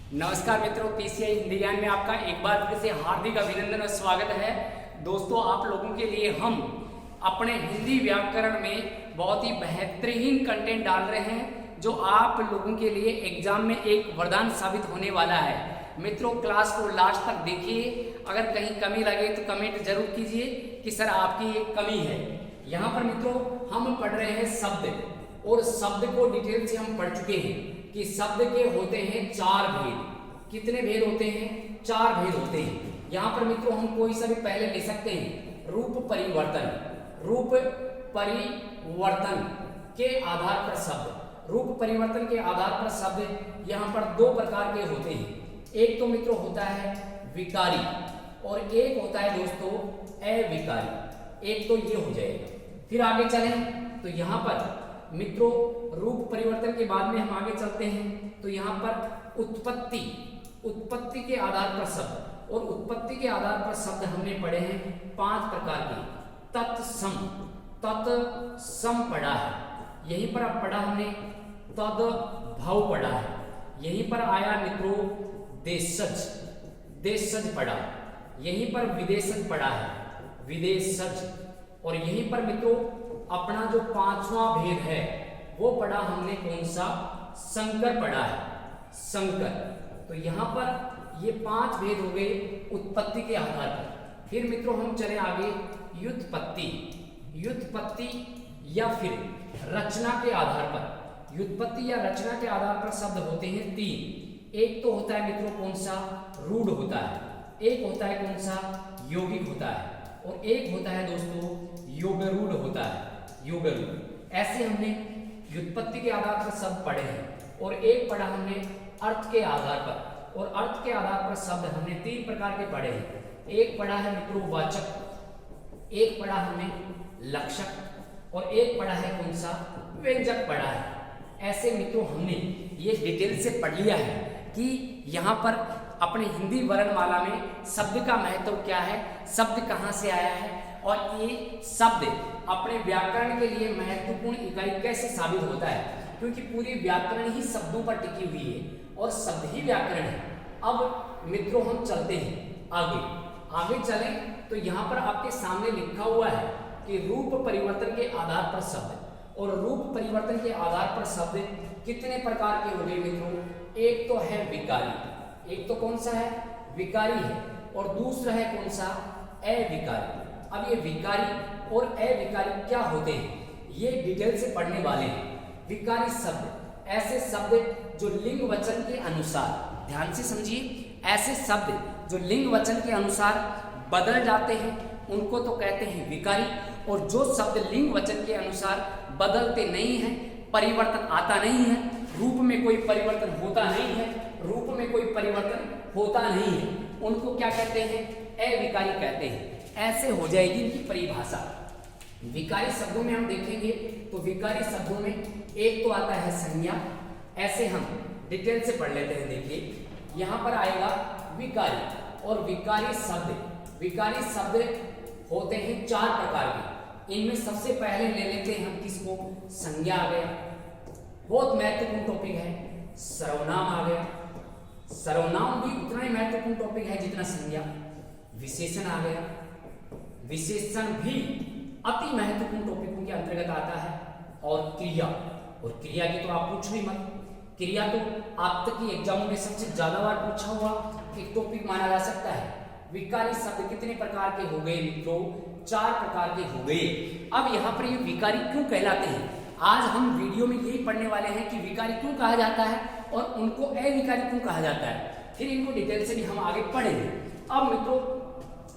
नमस्कार मित्रों, पीसीआई हिंदी ज्ञान में आपका एक बार फिर से हार्दिक अभिनंदन और स्वागत है। दोस्तों, आप लोगों के लिए हम अपने हिंदी व्याकरण में बहुत ही बेहतरीन कंटेंट डाल रहे हैं जो आप लोगों के लिए एग्जाम में एक वरदान साबित होने वाला है। मित्रों, क्लास को लास्ट तक देखिए। अगर कहीं कमी लगे तो कमेंट जरूर कीजिए कि सर आपकी एक कमी है। यहाँ पर मित्रों हम पढ़ रहे हैं शब्द, और शब्द को डिटेल से हम पढ़ चुके हैं कि शब्द के होते हैं 4 भेद। कितने भेद होते हैं? 4 भेद होते हैं। यहाँ पर मित्रों हम कोई सा भी पहले ले सकते हैं। रूप परिवर्तन, रूप परिवर्तन के आधार पर शब्द, रूप परिवर्तन के आधार पर शब्द यहाँ पर 2 प्रकार के होते हैं। एक तो मित्रों होता है विकारी और एक होता है दोस्तों अविकारी। एक तो ये हो जाएगा। फिर आगे चलें तो यहाँ पर मित्रों रूप परिवर्तन के बाद में हम आगे चलते हैं तो यहाँ पर उत्पत्ति, उत्पत्ति के आधार पर शब्द, और उत्पत्ति के आधार पर शब्द हमने पढ़े हैं 5 प्रकार के। तत्सम, तत्सम पढ़ा है। यहीं पर अब पढ़ा हमने तद्भव पढ़ा है। यहीं पर आया मित्रों देशज, देशज पढ़ा। यहीं पर विदेशज पढ़ा है, विदेशज। और यहीं पर मित्रों अपना जो 5वां भेद है वो पढ़ा हमने, कौन सा? संकर पढ़ा है, संकर। तो यहाँ पर ये 5 भेद हो गए उत्पत्ति के आधार पर। फिर मित्रों हम चले आगे व्युत्पत्ति, व्युत्पत्ति या फिर रचना के आधार पर। व्युत्पत्ति या रचना के आधार पर शब्द होते हैं 3। एक तो होता है मित्रों कौन सा? रूढ़ होता है। एक होता है कौन सा? यौगिक होता है। और एक होता है दोस्तों योगरूढ़ होता है, योगरूढ़। ऐसे हमने व्युत्पत्ति के आधार पर शब्द पढ़े हैं। और एक पढ़ा हमने अर्थ के आधार पर, और अर्थ के आधार पर शब्द हमने 3 प्रकार के पढ़े हैं। एक पढ़ा है मित्रों वाचक, एक पढ़ा हमने लक्षक, और एक पढ़ा है कौन सा? व्यंजक पढ़ा है। ऐसे मित्रों हमने ये डिटेल से पढ़ लिया है कि यहाँ पर अपने हिंदी वर्णमाला में शब्द का महत्व क्या है, शब्द कहाँ से आया है, और ये शब्द अपने व्याकरण के लिए महत्वपूर्ण इकाई कैसे साबित होता है। क्योंकि पूरी व्याकरण ही शब्दों पर टिकी हुई है और शब्द ही व्याकरण है। अब मित्रों हम चलते हैं आगे। आगे चलें तो यहाँ पर आपके सामने लिखा हुआ है कि रूप परिवर्तन के आधार पर शब्द, और रूप परिवर्तन के आधार पर शब्द कितने प्रकार के हो गए मित्रों? एक तो है विकारी, एक तो कौन सा है? विकारी है। और दूसरा है कौन सा? अविकारी। अब ये विकारी और अविकारी क्या होते हैं ये डिटेल से पढ़ने वाले हैं। विकारी शब्द ऐसे शब्द जो लिंग वचन के अनुसार, ध्यान से समझिए, ऐसे शब्द जो लिंग वचन के अनुसार बदल जाते हैं उनको तो कहते हैं विकारी। और जो शब्द लिंग वचन के अनुसार बदलते नहीं हैं, परिवर्तन आता नहीं है, रूप में कोई परिवर्तन होता नहीं है, रूप में कोई परिवर्तन होता नहीं है, उनको क्या कहते हैं? अविकारी कहते हैं। ऐसे हो जाएगी इनकी परिभाषा। विकारी शब्दों में हम देखेंगे तो विकारी शब्दों में एक तो आता है संज्ञा। ऐसे हम डिटेल से पढ़ लेते हैं। देखिए यहाँ पर आएगा विकारी, और विकारी शब्द, विकारी शब्द होते हैं 4 प्रकार के। इनमें सबसे पहले ले लेते हैं हम किसको? संज्ञा आ गया, बहुत महत्वपूर्ण टॉपिक है। सर्वनाम आ गया, सर्वनाम भी उतना ही महत्वपूर्ण टॉपिक है जितना संज्ञा। विशेषण आ गया, विशेषण भी अति महत्वपूर्ण टॉपिकों के अंतर्गत आता है। और क्रिया, और क्रिया की तो आप पूछो ही मत। क्रिया तो आप तक की एग्जामों में सबसे ज्यादा बार पूछा हुआ एक टॉपिक माना जा सकता है। विकारी शब्द कितने प्रकार के हो गए मित्रों? 4 प्रकार के हो गए। अब यहाँ पर ये विकारी क्यों कहलाते हैं, आज हम वीडियो में यही पढ़ने वाले हैं कि विकारी क्यों कहा जाता है और उनको अविकारी क्यों कहा जाता है। फिर इनको डिटेल से भी हम आगे पढ़ेंगे। अब मित्रों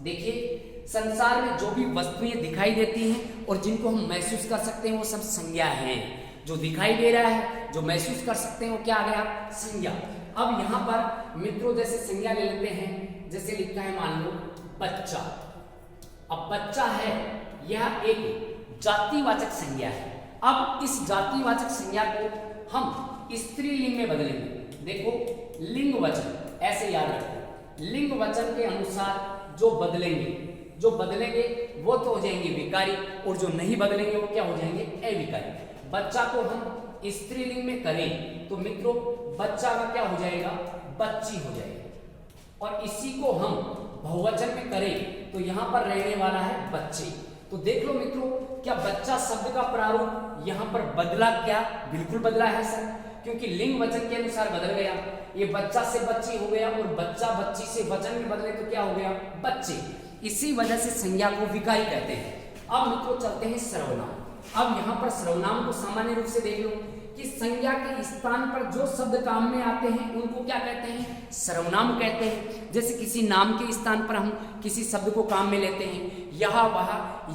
देखिए, संसार में जो भी वस्तुएं दिखाई देती हैं और जिनको हम महसूस कर सकते हैं वो सब संज्ञा हैं। जो दिखाई दे रहा है, जो महसूस कर सकते हैं वो क्या आ गया? संज्ञा। अब यहाँ पर मित्रों जैसे संज्ञा ले लेते हैं, जैसे लिखा है मान लो बच्चा। अब बच्चा है यह एक जातिवाचक संज्ञा है। अब इस जातिवाचक संज्ञा को हम स्त्रीलिंग में बदलेंगे। देखो लिंग वचन, ऐसे याद रखो, लिंग वचन के अनुसार जो बदलेंगे, जो बदलेंगे वो तो हो जाएंगे विकारी, और जो नहीं बदलेंगे वो क्या हो जाएंगे? अविकारी। बच्चा को हम स्त्रीलिंग में करें तो मित्रों बच्चा का क्या हो जाएगा, बच्ची हो जाएगा। और इसी को हम बहुवचन में करें तो यहाँ पर रहने वाला है बच्चे। तो देख लो मित्रों, क्या बच्चा शब्द का प्रारूप यहाँ पर बदला क्या? बिल्कुल बदला है सर, क्योंकि लिंग वचन के अनुसार बदल गया। ये बच्चा से बच्ची हो गया और बच्चा बच्ची से वचन में बदले तो क्या हो गया, बच्चे। इसी वजह से संज्ञा को विकारी कहते हैं। अब मित्रों चलते हैं सर्वनाम। अब यहाँ पर सर्वनाम को सामान्य रूप से देख लो कि संज्ञा के स्थान पर जो शब्द काम में आते हैं उनको क्या कहते हैं, सर्वनाम कहते हैं। जैसे किसी नाम के स्थान पर हम किसी शब्द को काम में लेते हैं, यह वह,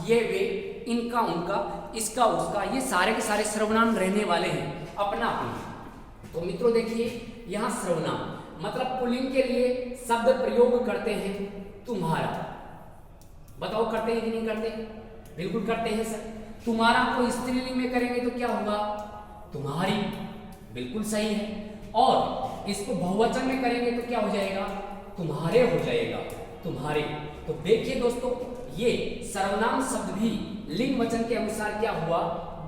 ये वे, इनका उनका, इसका उसका, ये सारे के सारे सर्वनाम रहने वाले हैं अपना अपना। तो मित्रों देखिए यहाँ सर्वनाम मतलब पुल्लिंग के लिए शब्द प्रयोग करते हैं तुम्हारा। बताओ करते हैं कि नहीं करते? बिल्कुल करते हैं सर। तुम्हारा को स्त्रीलिंग में करेंगे तो क्या होगा, तुम्हारी। बिल्कुल सही है। और इसको बहुवचन में करेंगे तो क्या हो जाएगा, तुम्हारे हो जाएगा, तुम्हारे। तो देखिए दोस्तों, ये सर्वनाम शब्द भी लिंग वचन के अनुसार क्या हुआ,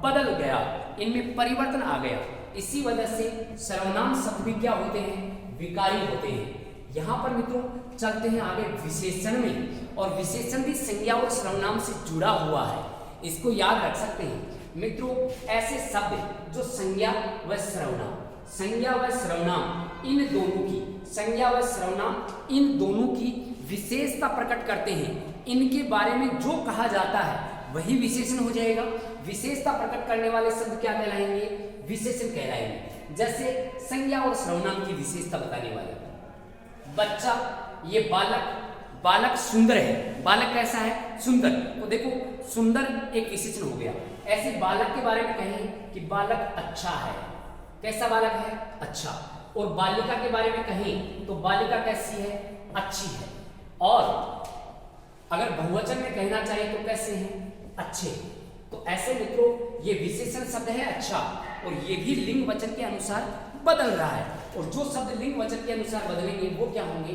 बदल गया, इनमें परिवर्तन आ गया। इसी वजह से सर्वनाम शब्द भी क्या होते हैं, विकारी होते हैं। यहाँ पर मित्रों चलते हैं आगे विशेषण में, और विशेषण भी संज्ञा और सर्वनाम से जुड़ा हुआ है, इसको याद रख सकते हैं मित्रों। ऐसे शब्द जो संज्ञा व सर्वनाम, संज्ञा व सर्वनाम इन दोनों की, संज्ञा व सर्वनाम इन दोनों की विशेषता प्रकट करते हैं। इनके बारे में जो कहा जाता है वही विशेषण हो जाएगा। विशेषता प्रकट करने वाले शब्द क्या कहलाएंगे, विशेषण कहलाएंगे। जैसे संज्ञा और सर्वनाम की विशेषता बताने वाले, बच्चा, ये बालक, बालक सुंदर है, बालक कैसा है, सुंदर। तो देखो सुंदर एक विशेषण हो गया। ऐसे बालक के बारे में कहें कि बालक अच्छा है, कैसा बालक है, अच्छा। और बालिका के बारे में कहें तो बालिका कैसी है, अच्छी है। और अगर बहुवचन में कहना चाहिए तो कैसे हैं, अच्छे। तो ऐसे मित्रों ये विशेषण शब्द है अच्छा, और ये भी लिंग वचन के अनुसार बदल रहा है। और जो शब्द लिंग वचन के अनुसार बदलेंगे वो क्या होंगे,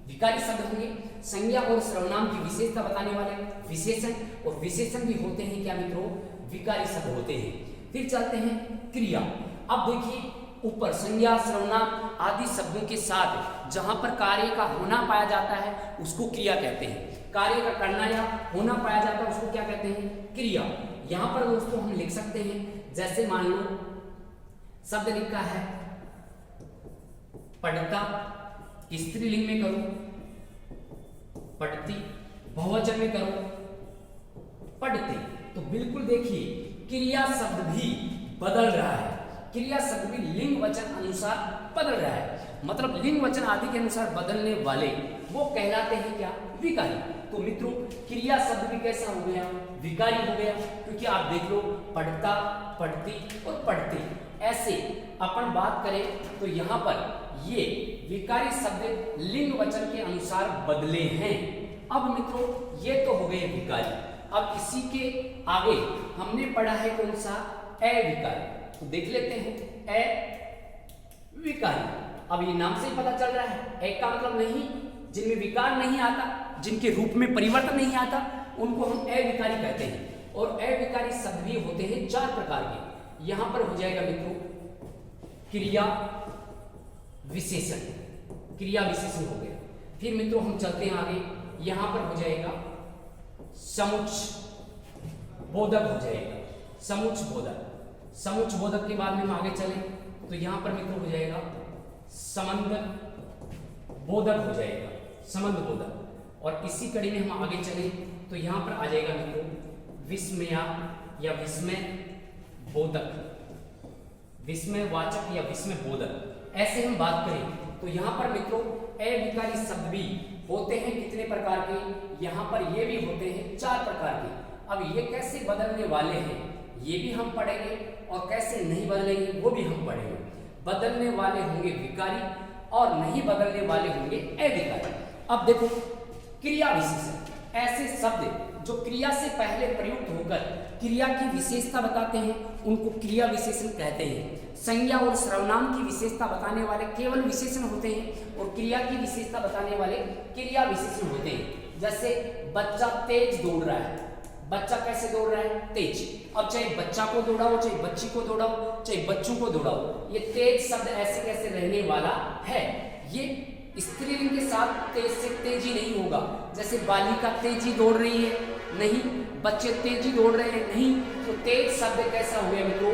विकारी शब्द होंगे। संज्ञा और सर्वनाम की विशेषता बताने वाले विशेषण, और विशेषण भी होते हैं क्या मित्रों, विकारी शब्द होते हैं। फिर चलते हैं क्रिया। अब देखिए ऊपर संज्ञा, सर्वनाम आदि शब्दों के साथ जहां पर कार्य का होना पाया जाता है उसको क्रिया कहते हैं। कार्य का करना या होना पाया जाता है उसको क्या कहते हैं, क्रिया। यहां पर दोस्तों हम लिख सकते हैं, जैसे मान लो शब्द लिखा है पढ़ता, स्त्रीलिंग में करो पढ़ती, बहुवचन में करो पढ़ते। तो बिल्कुल देखिए क्रिया शब्द भी बदल रहा है, क्रिया शब्द भी लिंग वचन अनुसार बदल रहा है। मतलब लिंग वचन आदि के अनुसार बदलने वाले वो कहलाते हैं क्या, विकारी। तो मित्रों क्रिया शब्द भी कैसा हो गया, विकारी हो गया, क्योंकि आप देख लो पढ़ता, पढ़ती और पढ़ते। ऐसे अपन बात करें तो यहाँ पर ये विकारी शब्द लिंग वचन के अनुसार बदले हैं। अब मित्रों ये तो हो गए विकारी। अब इसी के आगे हमने पढ़ा है कौन सा, अविकारी। तो देख लेते हैं अविकारी। अब ये नाम से ही पता चल रहा है, एक का मतलब नहीं, जिनमें विकार नहीं आता, जिनके रूप में परिवर्तन नहीं आता, उनको हम अविकारी कहते हैं। और अविकारी शब्द भी होते हैं चार प्रकार के। यहां पर हो जाएगा मित्रों क्रिया विशेषण, क्रिया विशेषण हो गया। फिर मित्रों हम चलते हैं आगे, यहां पर हो जाएगा समुच्चय बोधक हो जाएगा, समुच्चय बोधक। समुच्चय बोधक के बाद में हम आगे चले तो यहां पर मित्रों हो जाएगा संबंध बोधक हो जाएगा, संबंध बोधक। और इसी कड़ी में हम आगे चले तो यहां पर आ जाएगा मित्रों विस्मया या विस्मय बोधक, विस्मयवाचक या विस्मय बोधक। ऐसे हम बात करें तो यहाँ पर मित्रों अविकारी शब्द भी होते हैं कितने प्रकार के, यहाँ पर ये भी होते हैं चार प्रकार के। अब ये कैसे बदलने वाले हैं ये भी हम पढ़ेंगे, और कैसे नहीं बदलेंगे वो भी हम पढ़ेंगे। बदलने वाले होंगे विकारी और नहीं बदलने वाले होंगे अविकारी। अब देखो क्रिया विशेषण, ऐसे शब्द जो क्रिया से पहले प्रयुक्त होकर क्रिया की विशेषता बताते हैं उनको क्रिया विशेषण कहते हैं। संज्ञा और सर्वनाम की विशेषता बताने वाले केवल विशेषण होते हैं, और क्रिया की विशेषता बताने वाले क्रिया विशेषण होते हैं। जैसे बच्चा तेज दौड़ रहा है, बच्चा कैसे दौड़ रहा है? तेज। अब चाहे बच्चा को दौड़ाओ, चाहे बच्ची को दौड़ाओ, चाहे बच्चों को दौड़ाओ, ये तेज शब्द ऐसे कैसे रहने वाला है। ये स्त्रीलिंग के साथ तेज से तेजी नहीं होगा। जैसे बालिका तेजी दौड़ रही है, नहीं। बच्चे तेजी दौड़ रहे हैं, नहीं। तो तेज शब्द कैसा हो गया मित्रों?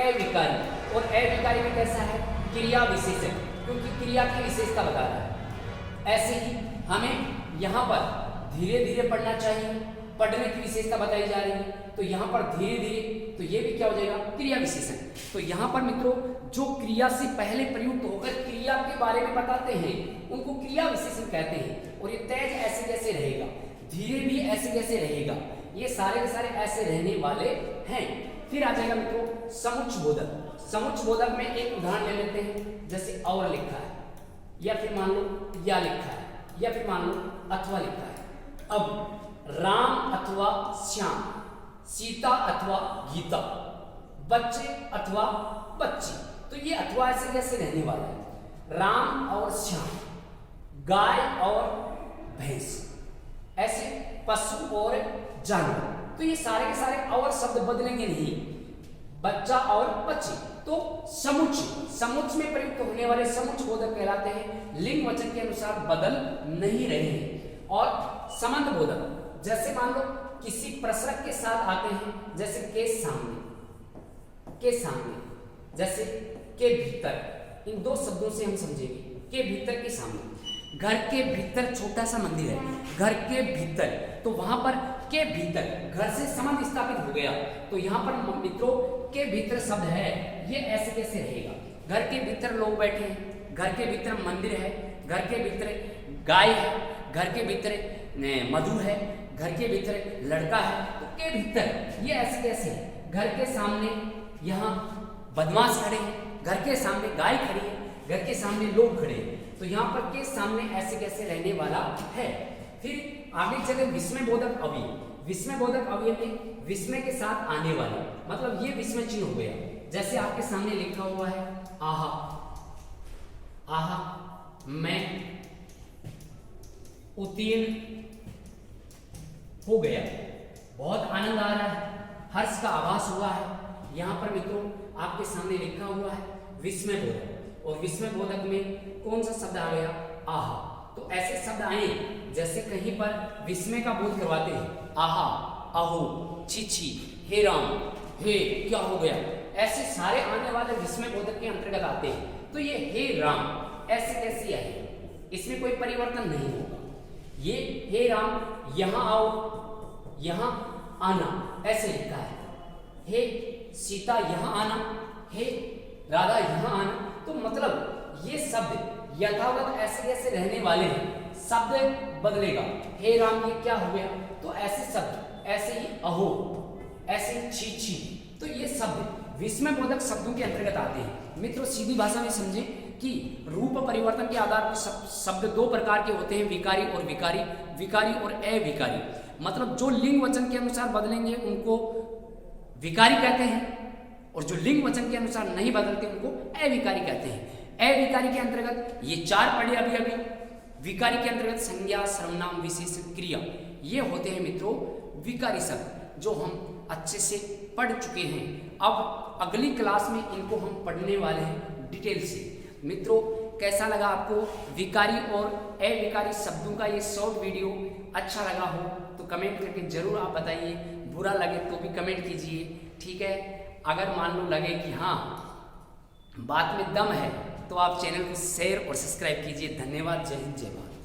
अविकारी। और अविकारी में कैसा है? क्रिया विशेषण, क्योंकि क्रिया की विशेषता बता रहा है। ऐसे ही हमें यहाँ पर धीरे धीरे पढ़ना चाहिए, पढ़ने की विशेषता बताई जा रही है। तो यहाँ पर धीरे धीरे, तो ये भी क्या हो जाएगा? क्रिया विशेषण। तो यहाँ पर मित्रों जो क्रिया से पहले प्रयुक्त होकर क्रिया के बारे में बताते हैं उनको क्रिया विशेषण कहते हैं। और ये तेज ऐसे कैसे रहेगा, धीरे भी ऐसे कैसे रहेगा, ये सारे के सारे ऐसे रहने वाले हैं। फिर आ जाएगा मित्रों समुच्चयबोधक। समुच्चयबोधक में एक उदाहरण ले लेते हैं, जैसे और लिखा है, या फिर मान लो या लिखा है, या फिर मान लो अथवा लिखा है। अब राम अथवा श्याम, सीता अथवा गीता, बच्चे अथवा बच्ची, तो ये अथवा ऐसे कैसे रहने वाला है? राम और श्याम, गाय और भैंस, ऐसे पशु और जानवर, तो ये सारे के सारे और शब्द बदलेंगे नहीं। बच्चा और बच्ची, तो समुच्चय, समुच्चय में प्रयुक्त होने वाले समुच्चयबोधक कहलाते हैं। लिंग वचन के अनुसार बदल नहीं रहे हैं। और संबंधबोधक, जैसे मान लो किसी प्रसरक के साथ आते हैं, जैसे के सामने, के सामने, जैसे के भीतर, इन दो शब्दों से हम समझेंगे। के भीतर, के सामने। घर के भीतर छोटा सा मंदिर है, घर के भीतर, तो वहां पर के भीतर घर से संबंध स्थापित हो गया। तो यहाँ पर मित्रों के भीतर शब्द है, ये ऐसे कैसे रहेगा? घर के भीतर लोग बैठे हैं, घर के भीतर मंदिर है, घर के भीतर गाय है, घर के भीतर मधु है, घर के भीतर लड़का है, तो के भीतर ये ऐसे कैसे है? घर के सामने यहाँ बदमाश खड़े हैं, घर के सामने गाय खड़ी है, घर के सामने लोग खड़े हैं, तो यहाँ पर के सामने ऐसे कैसे रहने वाला है। फिर आगे चले विस्मय बोधक अवयव। विस्मय बोधक अवयव में विस्मय के साथ आने वाले, मतलब ये विस्मय चिन्ह हो गया। जैसे आपके सामने लिखा हुआ है आहा, आहा, मैं उत्तीर्ण हो गया, बहुत आनंद आ रहा है, हर्ष का आभास हुआ है। यहाँ पर मित्रों आपके सामने लिखा हुआ है विस्मय बोधक। और विस्मय बोधक में कौन सा शब्द आ गया? आहा। तो ऐसे शब्द आए जैसे कहीं पर विस्मय का बोध करवाते हैं, आहा, अहो, छी, हे राम, हे क्या हो गया, ऐसे सारे आने वाले विस्मय बोधक के अंतर्गत आते हैं। तो ये हे राम ऐसे कैसे आए, इसमें कोई परिवर्तन नहीं होगा। ये हे राम यहाँ आओ, यहाँ आना ऐसे लिखा है। हे सीता यहाँ आना, हे राधा यहाँ आना, तो मतलब ये शब्द यथावत ऐसे कैसे रहने वाले हैं, शब्द बदलेगा। हे राम ये क्या हो गया, तो ऐसे शब्द, ऐसे ही अहो, ऐसे छी, तो ये शब्द विस्मय बोधक शब्दों के अंतर्गत आते हैं। मित्रों सीधी भाषा में समझें कि रूप परिवर्तन के आधार पर शब्द दो प्रकार के होते हैं, विकारी और विकारी, विकारी और अविकारी। मतलब जो लिंग वचन के अनुसार बदलेंगे उनको विकारी कहते हैं, और जो लिंग वचन के अनुसार नहीं बदलते उनको अविकारी कहते हैं। अविकारी के अंतर्गत ये चार पढ़े अभी, विकारी के अंतर्गत संज्ञा, सर्वनाम, विशेषण, क्रिया, ये होते हैं मित्रों विकारी शब्द, जो हम अच्छे से पढ़ चुके हैं। अब अगली क्लास में इनको हम पढ़ने वाले हैं डिटेल से। मित्रों कैसा लगा आपको विकारी और अविकारी शब्दों का ये शॉर्ट वीडियो? अच्छा लगा हो तो कमेंट करके जरूर आप बताइए, बुरा लगे तो भी कमेंट कीजिए, ठीक है। अगर मान लो लगे कि हाँ बात में दम है तो आप चैनल को शेयर और सब्सक्राइब कीजिए। धन्यवाद। जय हिंद, जय भारत।